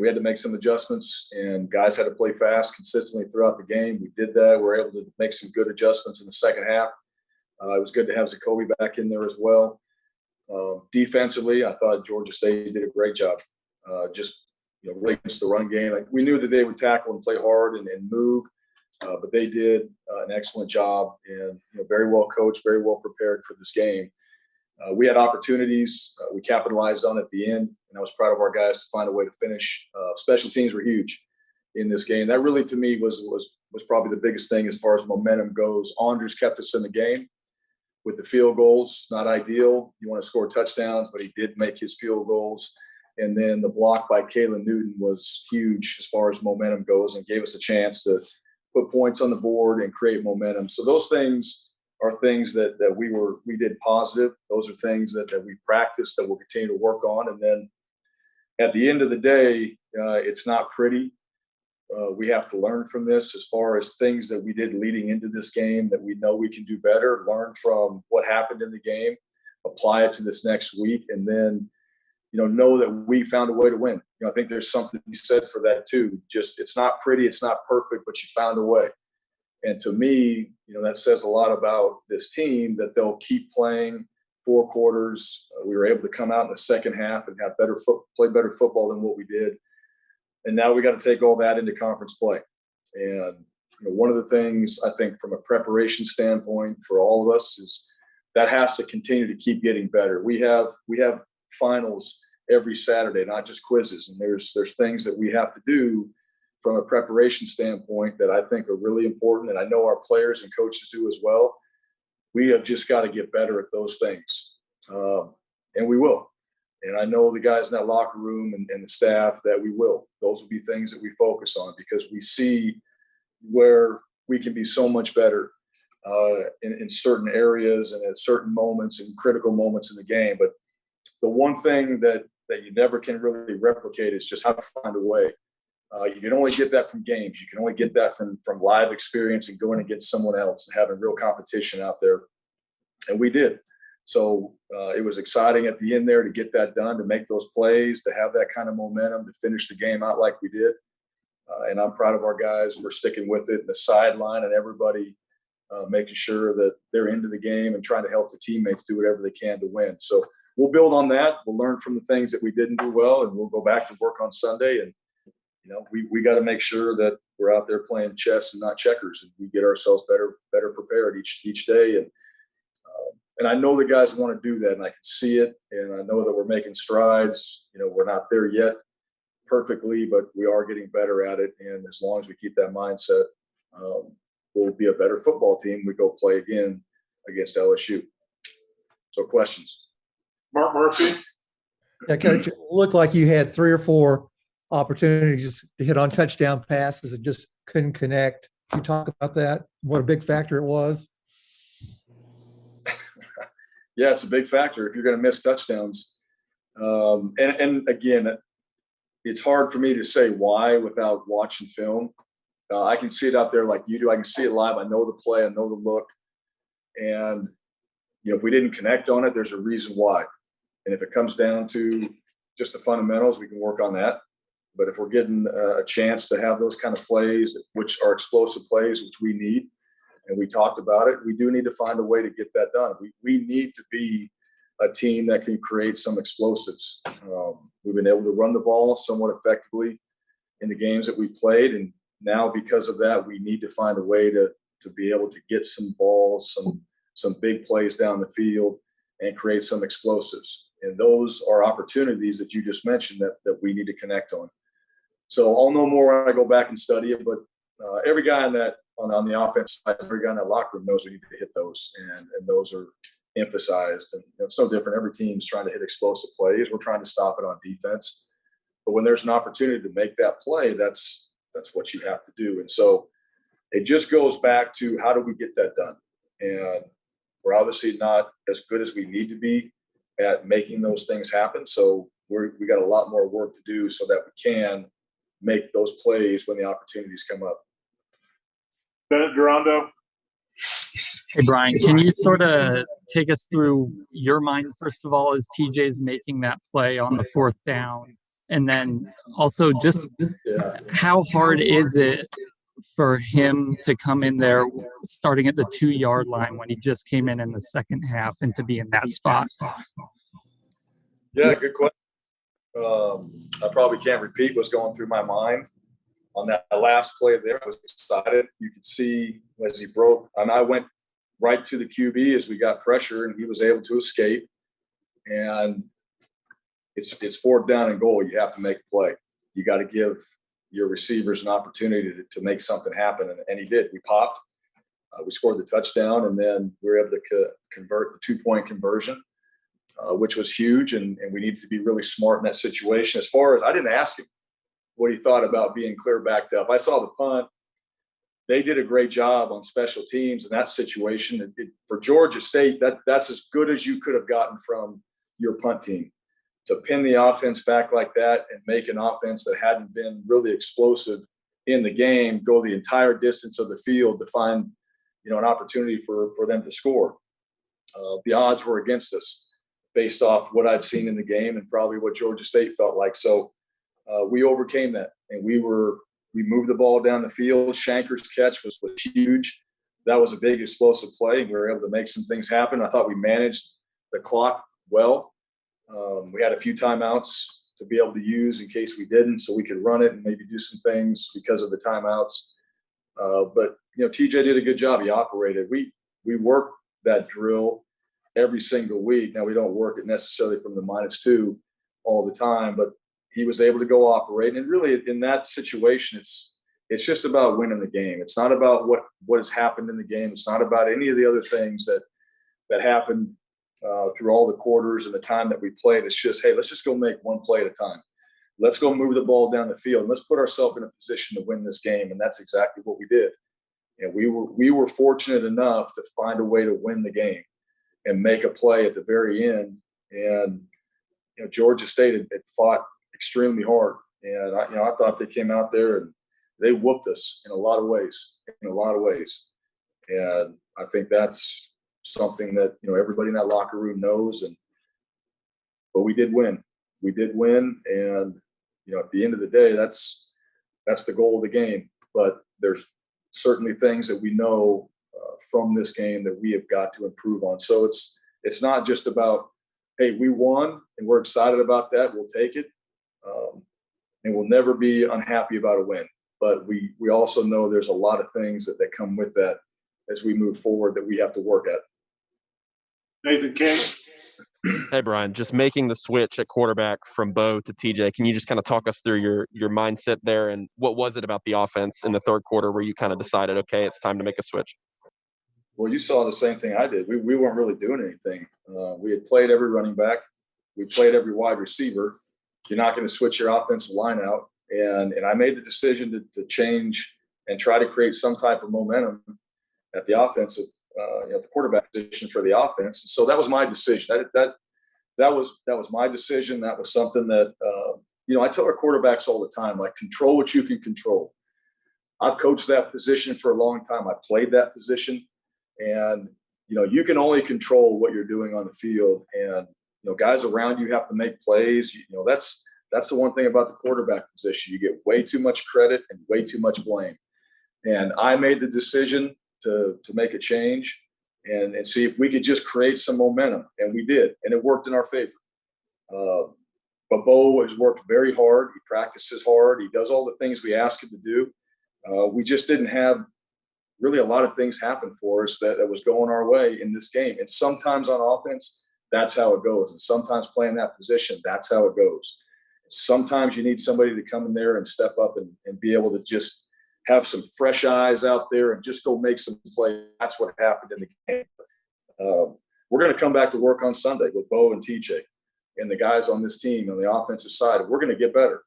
We had to make some adjustments, and guys had to play fast consistently throughout the game. We did that. We were able to make some good adjustments in the second half. It was good to have Jacoby back in there as well. Defensively, I thought Georgia State did a great job. Really against the run game. We knew that they would tackle and play hard and move, but they did an excellent job and very well coached, very well prepared for this game. We had opportunities. We capitalized on it at the end, and I was proud of our guys to find a way to finish. Special teams were huge in this game. That really, to me, was probably the biggest thing as far as momentum goes. Anders kept us in the game with the field goals. Not ideal. You want to score touchdowns, but he did make his field goals. And then the block by Kalen Newton was huge as far as momentum goes and gave us a chance to put points on the board and create momentum. So those things are things that we did positive. Those are things that we practiced, that we'll continue to work on. And then at the end of the day, it's not pretty. We have to learn from this as far as things that we did leading into this game that we know we can do better, learn from what happened in the game, apply it to this next week, and then know that we found a way to win. I think there's something to be said for that too. Just, it's not pretty, it's not perfect, but you found a way. And to me, that says a lot about this team, that they'll keep playing 4 quarters. We were able to come out in the second half and have play better football than what we did. And now we got to take all that into conference play. And one of the things I think from a preparation standpoint for all of us is that has to continue to keep getting better. We have finals every Saturday, not just quizzes. And there's things that we have to do from a preparation standpoint that I think are really important. And I know our players and coaches do as well. We have just got to get better at those things. And we will. And I know the guys in that locker room and the staff that we will. Those will be things that we focus on because we see where we can be so much better in certain areas and at certain moments and critical moments in the game. But the one thing that you never can really replicate is just how to find a way. You can only get that from games. You can only get that from live experience and going against someone else and having real competition out there. And we did. So it was exciting at the end there to get that done, to make those plays, to have that kind of momentum, to finish the game out like we did. And I'm proud of our guys for sticking with it, and the sideline and everybody making sure that they're into the game and trying to help the teammates do whatever they can to win. So we'll build on that. We'll learn from the things that we didn't do well, and we'll go back to work on Sunday. And, we got to make sure that we're out there playing chess and not checkers, and we get ourselves better prepared each day. And I know the guys want to do that, and I can see it, and I know that we're making strides. We're not there yet perfectly, but we are getting better at it. And as long as we keep that mindset, we'll be a better football team. We go play again against LSU. So questions? Mark Murphy? Yeah, Coach, it looked like you had 3 or 4 opportunities to hit on touchdown passes and just couldn't connect. Can you talk about that? What a big factor it was? Yeah, it's a big factor if you're going to miss touchdowns. And again, it's hard for me to say why without watching film. I can see it out there like you do. I can see it live. I know the play. I know the look. And, if we didn't connect on it, there's a reason why. And if it comes down to just the fundamentals, we can work on that. But if we're getting a chance to have those kind of plays, which are explosive plays, which we need, and we talked about it, we do need to find a way to get that done. We need to be a team that can create some explosives. We've been able to run the ball somewhat effectively in the games that we played. And now because of that, we need to find a way to be able to get some balls, some big plays down the field and create some explosives. And those are opportunities that you just mentioned that we need to connect on. So I'll know more when I go back and study it, but every guy on the offense side, every guy in that locker room knows we need to hit those, and those are emphasized. And it's no different. Every team's trying to hit explosive plays. We're trying to stop it on defense. But when there's an opportunity to make that play, that's what you have to do. And so it just goes back to how do we get that done? And we're obviously not as good as we need to be at making those things happen. So we got a lot more work to do so that we can make those plays when the opportunities come up. Bennett Durando. Hey, Bryan, can you sort of take us through your mind, first of all, as TJ's making that play on the 4th down? And then also just Yeah. how hard is it for him to come in there starting at the 2-yard line when he just came in the second half and to be in that spot? Yeah, good question. I probably can't repeat what's going through my mind on that last play there. I was excited. You could see as he broke, and I went right to the QB as we got pressure, and he was able to escape. And it's 4th down and goal. You have to make a play. You got to give your receivers an opportunity to make something happen, and he did. We popped. We scored the touchdown, and then we were able to convert the 2-point conversion, which was huge, and we needed to be really smart in that situation. As far as I didn't ask him what he thought about being clear backed up. I saw the punt. They did a great job on special teams in that situation. For Georgia State, that's as good as you could have gotten from your punt team. To pin the offense back like that and make an offense that hadn't been really explosive in the game go the entire distance of the field to find, an opportunity for them to score. The odds were against us based off what I'd seen in the game and probably what Georgia State felt like. So we overcame that, and we moved the ball down the field. Shanker's catch was huge. That was a big explosive play, and we were able to make some things happen. I thought we managed the clock well. We had a few timeouts to be able to use in case we didn't, so we could run it and maybe do some things because of the timeouts. But TJ did a good job. He operated. We worked that drill every single week. Now we don't work it necessarily from the -2 all the time, but he was able to go operate. And really, in that situation, it's just about winning the game. It's not about what has happened in the game. It's not about any of the other things that happened through all the quarters and the time that we played. It's just, hey, let's just go make one play at a time. Let's go move the ball down the field. And let's put ourselves in a position to win this game. And that's exactly what we did. And we were fortunate enough to find a way to win the game and make a play at the very end. And Georgia State had fought extremely hard. And I thought they came out there and they whooped us in a lot of ways. And I think that's something that everybody in that locker room knows. But we did win. And at the end of the day, that's the goal of the game. But there's certainly things that we know from this game that we have got to improve on. So it's not just about, hey, we won and we're excited about that. We'll take it. And we'll never be unhappy about a win. But we also know there's a lot of things that come with that as we move forward that we have to work at. Nathan King. Hey, Bryan, just making the switch at quarterback from Bo to TJ. Can you just kind of talk us through your mindset there, and what was it about the offense in the third quarter where you kind of decided, okay, it's time to make a switch? Well, you saw the same thing I did. We weren't really doing anything. We had played every running back. We played every wide receiver. You're not going to switch your offensive line out. And I made the decision to change and try to create some type of momentum at the offensive, the quarterback position for the offense. So that was my decision. That was my decision. That was something that, I tell our quarterbacks all the time, like, control what you can control. I've coached that position for a long time. I played that position. And, you can only control what you're doing on the field. And, guys around you have to make plays. That's the one thing about the quarterback position. You get way too much credit and way too much blame. And I made the decision to make a change and see if we could just create some momentum. And we did. And it worked in our favor. But Bo has worked very hard. He practices hard. He does all the things we ask him to do. We just didn't have really a lot of things happen for us that was going our way in this game. And sometimes on offense, that's how it goes. And sometimes playing that position, that's how it goes. Sometimes you need somebody to come in there and step up and be able to just have some fresh eyes out there and just go make some plays. That's what happened in the game. We're going to come back to work on Sunday with Bo and TJ and the guys on this team on the offensive side. We're going to get better.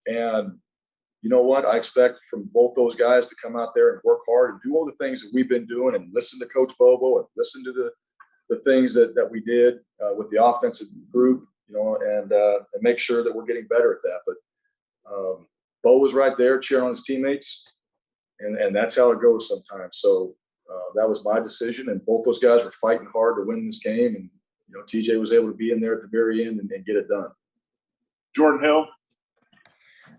And you know what? I expect from both those guys to come out there and work hard and do all the things that we've been doing and listen to Coach Bobo and listen to the things that we did with the offensive group, and make sure that we're getting better at that. But Bo was right there cheering on his teammates, and that's how it goes sometimes. So that was my decision, and both those guys were fighting hard to win this game. And TJ was able to be in there at the very end and get it done. Jordan Hill.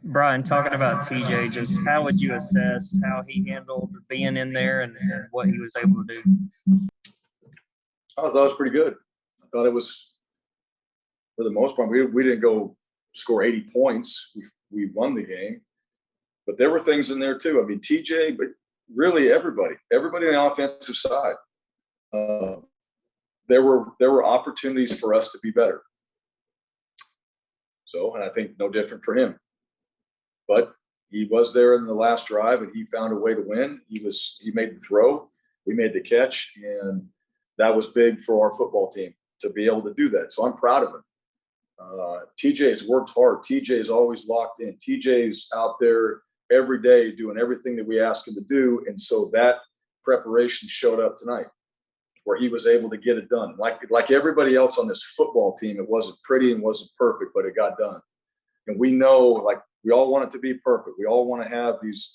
Brian, talking about TJ, just how would you assess how he handled being in there and what he was able to do? I thought it was pretty good. I thought it was, for the most part, we didn't go score 80 points. We won the game. But there were things in there too. I mean, TJ, but really everybody on the offensive side. There were opportunities for us to be better. So, and I think no different for him. But he was there in the last drive, and he found a way to win. He made the throw, we made the catch, and that was big for our football team to be able to do that. So I'm proud of him. TJ has worked hard. TJ is always locked in. TJ's out there every day doing everything that we ask him to do, and so that preparation showed up tonight, where he was able to get it done. Like everybody else on this football team, it wasn't pretty and wasn't perfect, but it got done. And we know, like, we all want it to be perfect. We all want to have these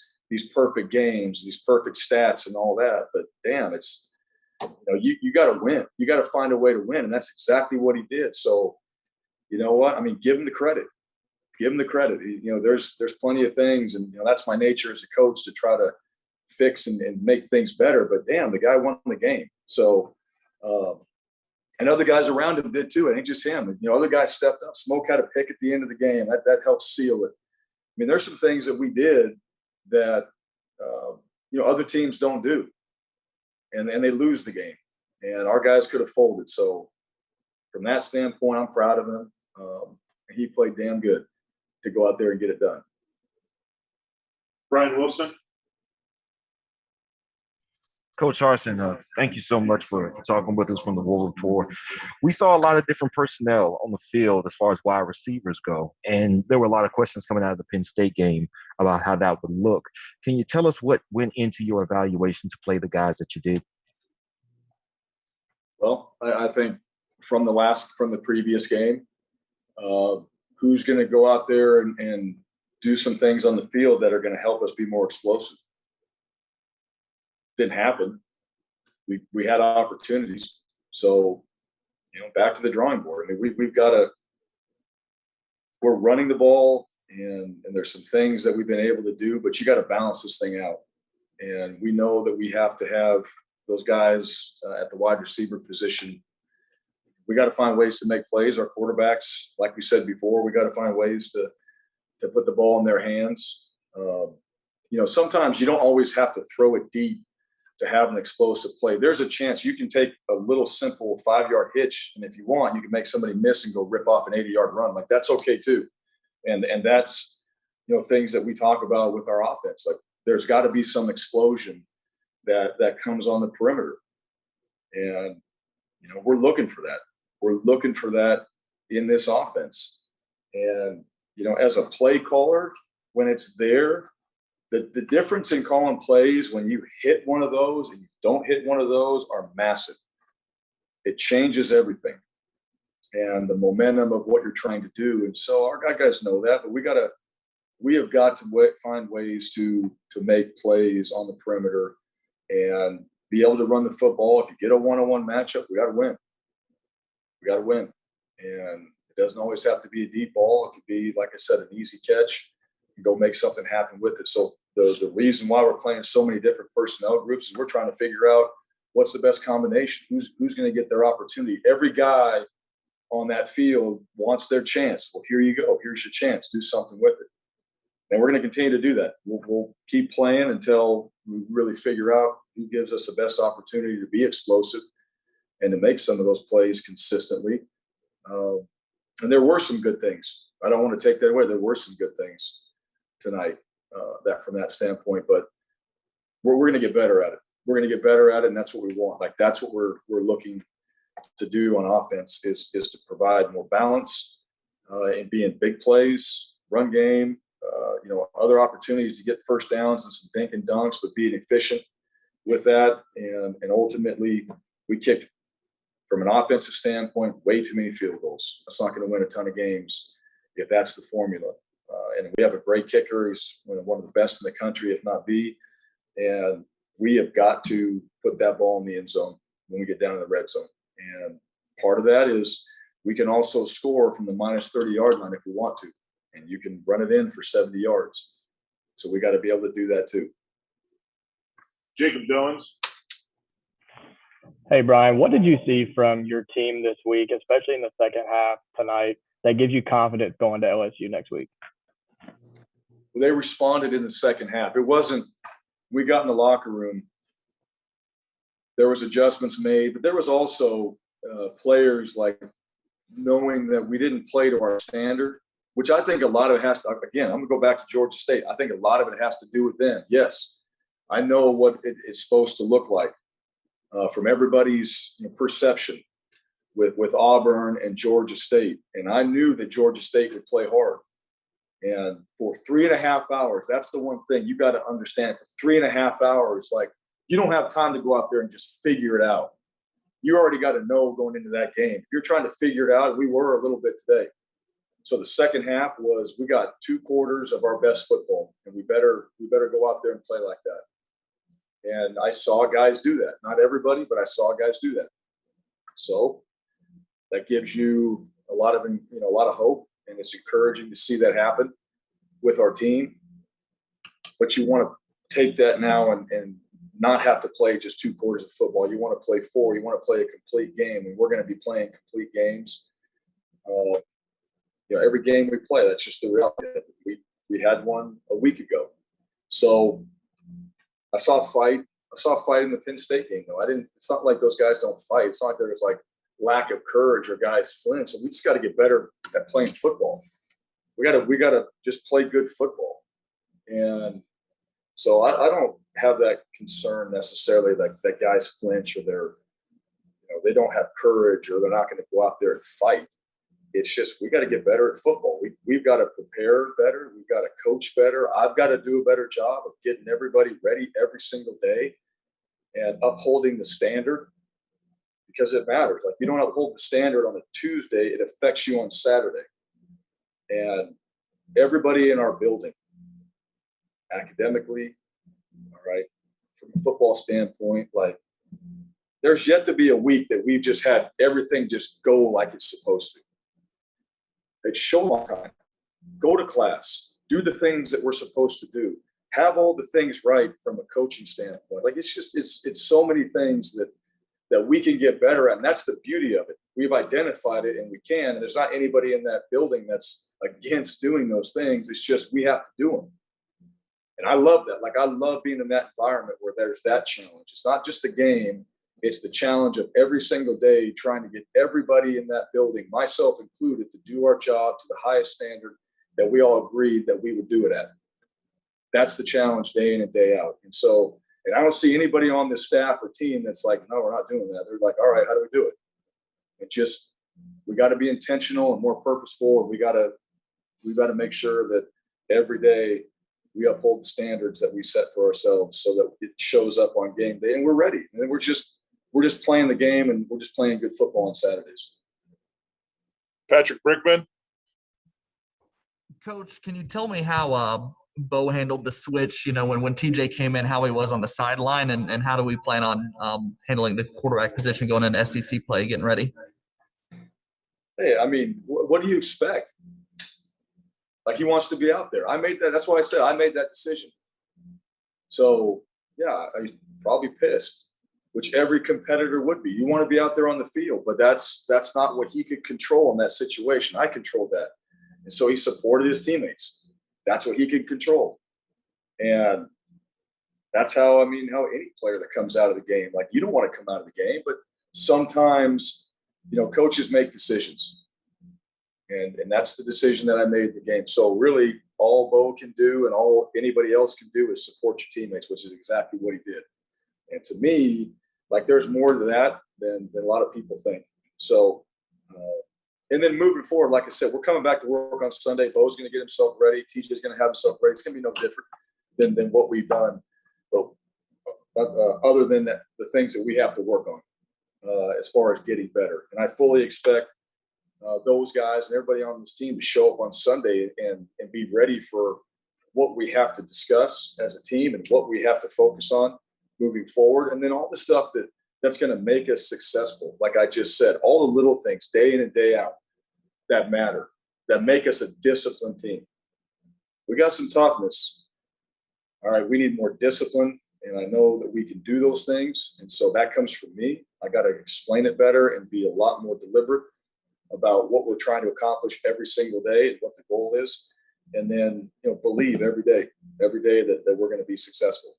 perfect games, these perfect stats and all that. But damn, it's, you got to win. You got to find a way to win. And that's exactly what he did. So, you know what? I mean, give him the credit. Give him the credit. There's plenty of things. And, that's my nature as a coach, to try to fix and make things better. But damn, the guy won the game. So, and other guys around him did too. It ain't just him. Other guys stepped up. Smoke had a pick at the end of the game. That helped seal it. I mean, there's some things that we did that, other teams don't do. And they lose the game. And our guys could have folded. So from that standpoint, I'm proud of him. He played damn good to go out there and get it done. Brian Wilson. Coach Harsin, thank you so much for talking with us from the War Report. We saw a lot of different personnel on the field as far as wide receivers go, and there were a lot of questions coming out of the Penn State game about how that would look. Can you tell us what went into your evaluation to play the guys that you did? Well, I think from the previous game, who's going to go out there and do some things on the field that are going to help us be more explosive. Didn't happen. We had opportunities. So, back to the drawing board. I mean, we're running the ball, and there's some things that we've been able to do, but you got to balance this thing out. And we know that we have to have those guys at the wide receiver position. We got to find ways to make plays. Our quarterbacks, like we said before, we got to find ways to put the ball in their hands. Sometimes you don't always have to throw it deep to have an explosive play. There's a chance you can take a little simple 5-yard hitch, and if you want, you can make somebody miss and go rip off an 80-yard run. Like, that's okay too. And that's, things that we talk about with our offense. Like, there's got to be some explosion that comes on the perimeter. And, we're looking for that. We're looking for that in this offense. And, as a play caller, when it's there, the difference in calling plays when you hit one of those and you don't hit one of those are massive. It changes everything and the momentum of what you're trying to do. And so our guys know that, but we have got to find ways to make plays on the perimeter and be able to run the football. If you get a one-on-one matchup, we got to win. We got to win. And it doesn't always have to be a deep ball. It could be, like I said, an easy catch and go make something happen with it. So the reason why we're playing so many different personnel groups is we're trying to figure out what's the best combination. Who's going to get their opportunity? Every guy on that field wants their chance. Well, here you go. Here's your chance. Do something with it. And we're going to continue to do that. We'll keep playing until we really figure out who gives us the best opportunity to be explosive and to make some of those plays consistently. And there were some good things. I don't want to take that away. There were some good things tonight from that standpoint, but we're going to get better at it. We're going to get better at it, and that's what we want. Like, that's what we're looking to do on offense is to provide more balance and be in big plays, run game, other opportunities to get first downs and some dink and dunks, but being efficient with that. And ultimately, we kicked, from an offensive standpoint, way too many field goals. That's not going to win a ton of games if that's the formula. And we have a great kicker. He's one of the best in the country, if not the. And we have got to put that ball in the end zone when we get down in the red zone. And part of that is we can also score from the minus 30-yard line if we want to, and you can run it in for 70 yards. So we got to be able to do that too. Jacob Dillons. Hey, Bryan, what did you see from your team this week, especially in the second half tonight, that gives you confidence going to LSU next week? Well, they responded in the second half. It wasn't – we got in the locker room, there was adjustments made, but there was also players like knowing that we didn't play to our standard, which I think a lot of it has to – again, I'm going to go back to Georgia State. I think a lot of it has to do with them. Yes, I know what it is supposed to look like from everybody's perception with Auburn and Georgia State. And I knew that Georgia State would play hard. And for 3.5 hours, that's the one thing you got to understand. For 3.5 hours, like, you don't have time to go out there and just figure it out. You already got to know going into that game. If you're trying to figure it out, we were a little bit today. So the second half was, we got 2 quarters of our best football, and we better go out there and play like that. And I saw guys do that. Not everybody, but I saw guys do that. So that gives you a lot of hope, and it's encouraging to see that happen with our team. But you want to take that now and not have to play just 2 quarters of football. You want to play 4. You want to play a complete game, and we're going to be playing complete games. Every game we play, that's just the reality. We had one a week ago. So I saw a fight. I saw a fight in the Penn State game, though. It's not like those guys don't fight. It's not like there's like lack of courage or guys flinch. So we just got to get better at playing football. We got to just play good football. And so I don't have that concern necessarily that guys flinch or they don't have courage or they're not going to go out there and fight. It's just, we got to get better at football. We've got to prepare better. We've got to coach better. I've got to do a better job of getting everybody ready every single day and upholding the standard, because it matters. Like, you don't uphold the standard on a Tuesday, it affects you on Saturday. And everybody in our building, academically, all right, from a football standpoint, like, there's yet to be a week that we've just had everything just go like it's supposed to. They show on time, go to class, do the things that we're supposed to do, have all the things right from a coaching standpoint. Like, it's so many things that we can get better at. And that's the beauty of it. We've identified it and we can, and there's not anybody in that building that's against doing those things. It's just, we have to do them. And I love that. Like, I love being in that environment where there's that challenge. It's not just the game. It's the challenge of every single day trying to get everybody in that building, myself included, to do our job to the highest standard that we all agreed that we would do it at. That's the challenge day in and day out. And so, and I don't see anybody on this staff or team that's like, no, we're not doing that. They're like, all right, how do we do it? We got to be intentional and more purposeful. And we got to make sure that every day we uphold the standards that we set for ourselves so that it shows up on game day and we're ready. And we're just playing the game, and we're just playing good football on Saturdays. Patrick Brickman. Coach, can you tell me how Bo handled the switch, when TJ came in, how he was on the sideline, and how do we plan on handling the quarterback position going into SEC play, getting ready? Hey, I mean, what do you expect? Like, he wants to be out there. I made that. That's why I said I made that decision. So, yeah, I'm probably pissed, which every competitor would be. You want to be out there on the field, but that's not what he could control in that situation. I controlled that. And so he supported his teammates. That's what he could control. And that's how any player that comes out of the game, like, you don't want to come out of the game, but sometimes, coaches make decisions. And that's the decision that I made in the game. So really, all Bo can do and all anybody else can do is support your teammates, which is exactly what he did. And to me, like, there's more to that than a lot of people think. So, and then moving forward, like I said, we're coming back to work on Sunday. Bo's going to get himself ready. TJ's going to have himself ready. It's going to be no different than what we've done, but other than that, the things that we have to work on as far as getting better. And I fully expect those guys and everybody on this team to show up on Sunday and be ready for what we have to discuss as a team and what we have to focus on moving forward. And then all the stuff that that's going to make us successful. Like I just said, all the little things day in and day out that matter, that make us a disciplined team. We got some toughness. All right, we need more discipline, and I know that we can do those things. And so that comes from me. I got to explain it better and be a lot more deliberate about what we're trying to accomplish every single day and what the goal is. And then, believe every day that we're going to be successful.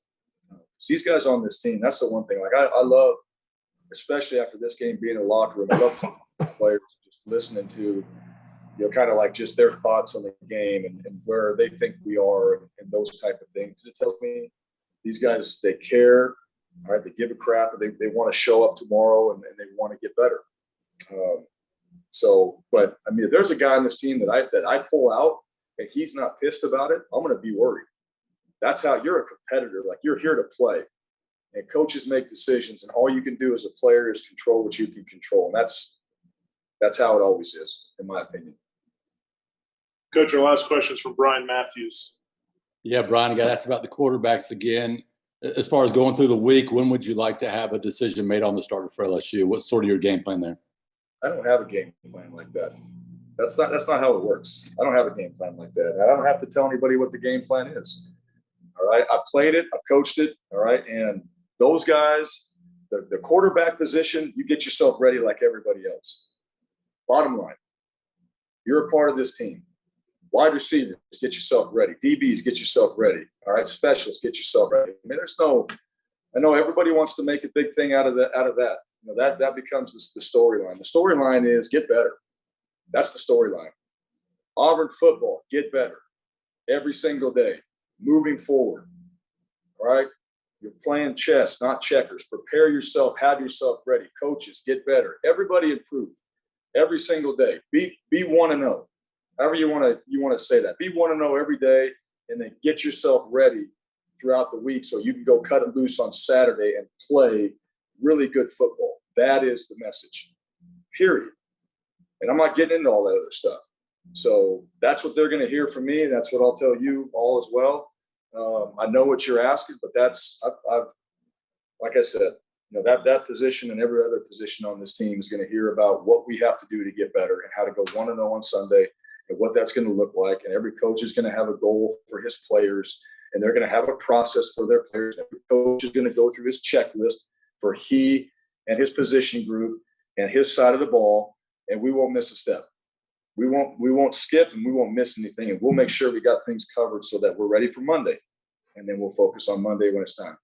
These guys on this team, that's the one thing. Like I love, especially after this game, being in the locker room, I love talking to players, just listening to, kind of like just their thoughts on the game and where they think we are and those type of things. It tells me these guys, they care, all right, they give a crap, they want to show up tomorrow and they want to get better. But I mean, if there's a guy on this team that I pull out and he's not pissed about it, I'm going to be worried. That's how you're a competitor. Like, you're here to play, and coaches make decisions, and all you can do as a player is control what you can control. And that's how it always is, in my opinion. Coach, our last question is from Brian Matthews. Yeah, Brian, I got asked about the quarterbacks again. As far as going through the week, when would you like to have a decision made on the starter for LSU? What's sort of your game plan there? I don't have a game plan like that. That's not how it works. I don't have a game plan like that. I don't have to tell anybody what the game plan is. All right. I played it. I coached it. All right. And those guys, the quarterback position, you get yourself ready like everybody else. Bottom line, you're a part of this team. Wide receivers, get yourself ready. DBs, get yourself ready. All right. Specialists, get yourself ready. I mean, I know everybody wants to make a big thing out of that. That becomes the storyline. The storyline is get better. That's the storyline. Auburn football, get better every single day, moving forward. All right. You're playing chess, not checkers. Prepare yourself, have yourself ready. Coaches, get better. Everybody improve every single day. Be 1-0. However you want to say that. Be 1-0 every day, and then get yourself ready throughout the week so you can go cut it loose on Saturday and play really good football. That is the message, period. And I'm not getting into all that other stuff. So that's what they're going to hear from me. That's what I'll tell you all as well. I know what you're asking, but I've like I said, that position and every other position on this team is going to hear about what we have to do to get better and how to go 1-0 on Sunday and what that's going to look like. And every coach is going to have a goal for his players, and they're going to have a process for their players. Every coach is going to go through his checklist for he and his position group and his side of the ball, and we won't miss a step. We won't skip, and we won't miss anything, and we'll make sure we got things covered so that we're ready for Monday, and then we'll focus on Monday when it's time.